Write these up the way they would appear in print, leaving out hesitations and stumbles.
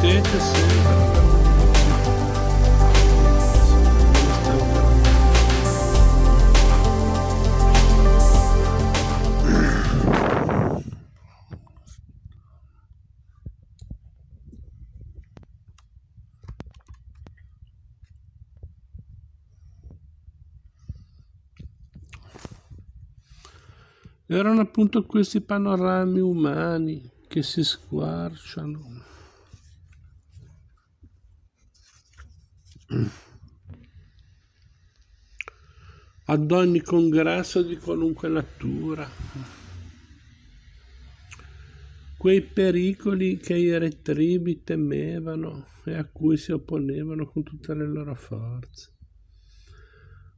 Ripetete sempre. Erano appunto questi panorami umani che si squarciano. Ad ogni congresso di qualunque natura. Quei pericoli che i retribi temevano e a cui si opponevano con tutte le loro forze.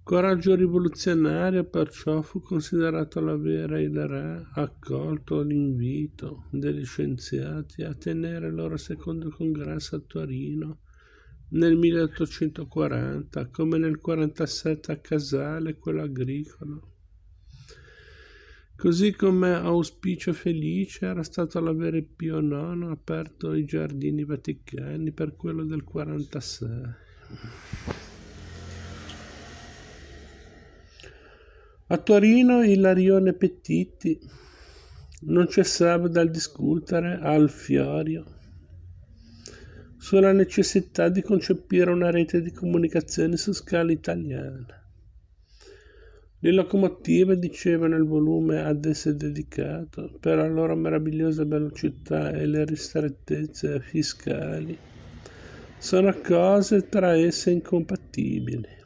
Coraggio rivoluzionario perciò fu considerato l'avere il re accolto l'invito degli scienziati a tenere il loro secondo congresso a Torino nel 1840, come nel 47 a Casale, quello agricolo. Così come auspicio felice era stato l'avere Pio IX aperto i giardini vaticani per quello del 46. A Torino Ilarione Petiti non cessava dal discutere al Fiorio sulla necessità di concepire una rete di comunicazioni su scala italiana. Le locomotive, diceva nel volume ad esse dedicato, per la loro meravigliosa velocità e le ristrettezze fiscali, sono cose tra esse incompatibili.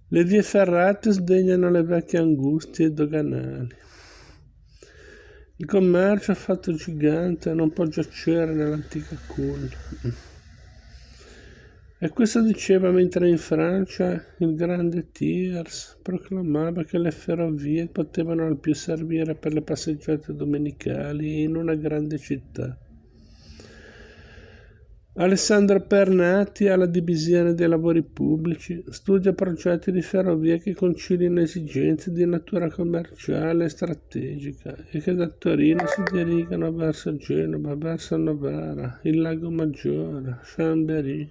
Le vie ferrate sdegnano le vecchie angustie doganali. Il commercio fatto gigante non può giacere nell'antica culla. E questo diceva mentre in Francia il grande Thiers proclamava che le ferrovie potevano al più servire per le passeggiate domenicali in una grande città. Alessandro Pernati alla divisione dei lavori pubblici studia progetti di ferrovie che conciliano esigenze di natura commerciale e strategica e che da Torino si dirigano verso Genova, verso Novara, il Lago Maggiore, Chambéry.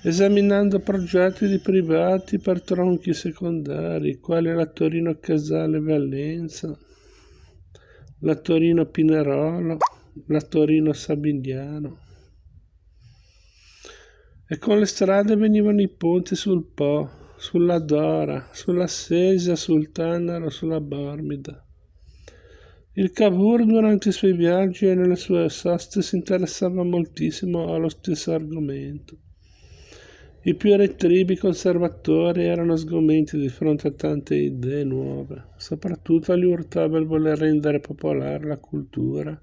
Esaminando progetti di privati per tronchi secondari, quali la Torino-Casale Valenza, la Torino-Pinerolo, la Torino-Sabigliano. E con le strade venivano i ponti sul Po, sulla Dora, sulla Sesia, sul Tannaro, sulla Bormida. Il Cavour durante i suoi viaggi e nelle sue soste si interessava moltissimo allo stesso argomento. I più retribi conservatori erano sgomenti di fronte a tante idee nuove, soprattutto gli urtava il voler rendere popolare la cultura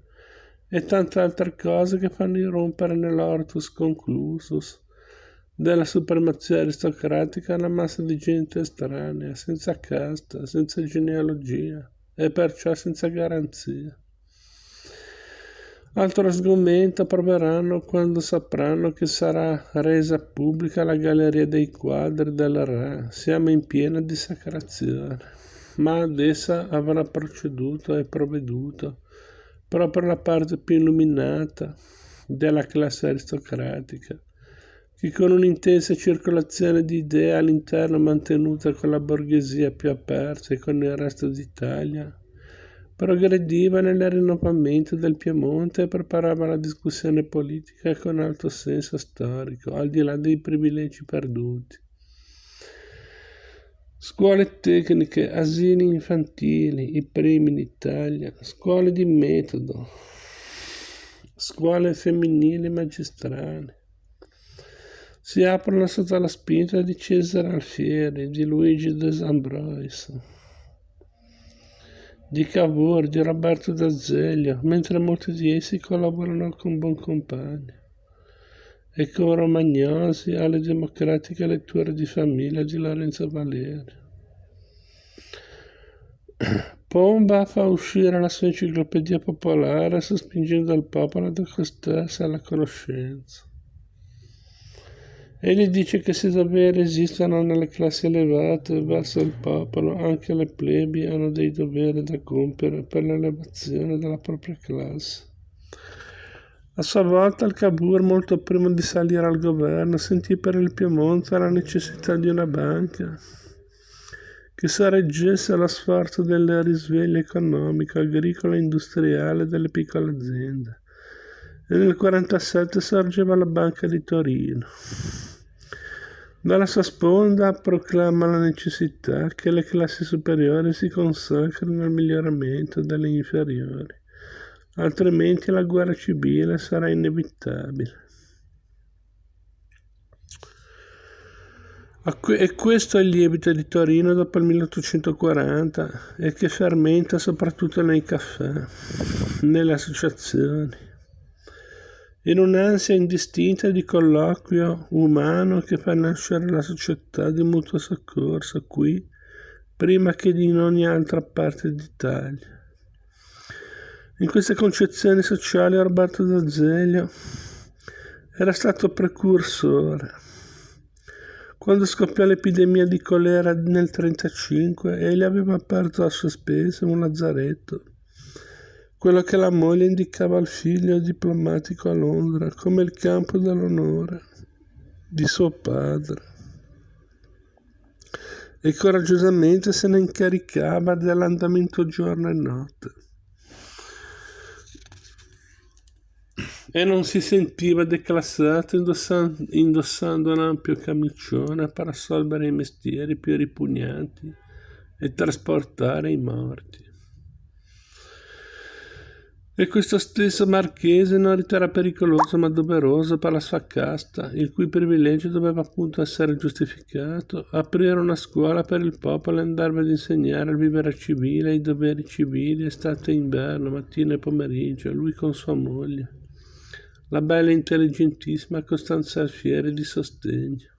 e tante altre cose che fanno irrompere nell'ortus conclusus della supremazia aristocratica la massa di gente estranea, senza casta, senza genealogia e perciò senza garanzia. Altro sgomento proveranno quando sapranno che sarà resa pubblica la galleria dei quadri del re. Siamo in piena dissacrazione, ma ad essa avrà proceduto e provveduto proprio la parte più illuminata della classe aristocratica, che con un'intensa circolazione di idee all'interno mantenuta con la borghesia più aperta e con il resto d'Italia, progrediva nel rinnovamento del Piemonte e preparava la discussione politica con alto senso storico, al di là dei privilegi perduti. Scuole tecniche, asili infantili, i primi in Italia, scuole di metodo, scuole femminili magistrali. Si aprono sotto la spinta di Cesare Alfieri, di Luigi de Ambrois, di Cavour, di Roberto D'Azeglio, mentre molti di essi collaborano con Boncompagni e con Romagnosi alle democratiche letture di famiglia di Lorenzo Valerio. Pomba fa uscire la sua enciclopedia popolare sospingendo il popolo ad accostarsi alla conoscenza. Egli dice che se doveri esistono nelle classi elevate verso il popolo, anche le plebi hanno dei doveri da compiere per l'elevazione della propria classe. A sua volta il Cavour, molto prima di salire al governo, sentì per il Piemonte la necessità di una banca che sorreggesse lo sforzo del risveglio economico, agricolo e industriale delle piccole aziende. E nel 1947 sorgeva la Banca di Torino. Dalla sua sponda proclama la necessità che le classi superiori si consacrino al miglioramento delle inferiori, altrimenti la guerra civile sarà inevitabile. E questo è il lievito di Torino dopo il 1840 e che fermenta soprattutto nei caffè, nelle associazioni, in un'ansia indistinta di colloquio umano che fa nascere la società di mutuo soccorso qui, prima che in ogni altra parte d'Italia. In queste concezioni sociali Roberto D'Azeglio era stato precursore. Quando scoppiò l'epidemia di colera nel 1935, egli aveva aperto a sue spese un lazzaretto, quello che la moglie indicava al figlio diplomatico a Londra come il campo dell'onore di suo padre, e coraggiosamente se ne incaricava dell'andamento giorno e notte. E non si sentiva declassato indossando un ampio camicione per assolvere i mestieri più ripugnanti e trasportare i morti. E questo stesso marchese non riteneva pericoloso ma doveroso per la sua casta, il cui privilegio doveva appunto essere giustificato, aprire una scuola per il popolo e andarvi ad insegnare il vivere civile, i doveri civili, estate e inverno, mattina e pomeriggio, lui con sua moglie, la bella e intelligentissima Costanza Alfieri di sostegno.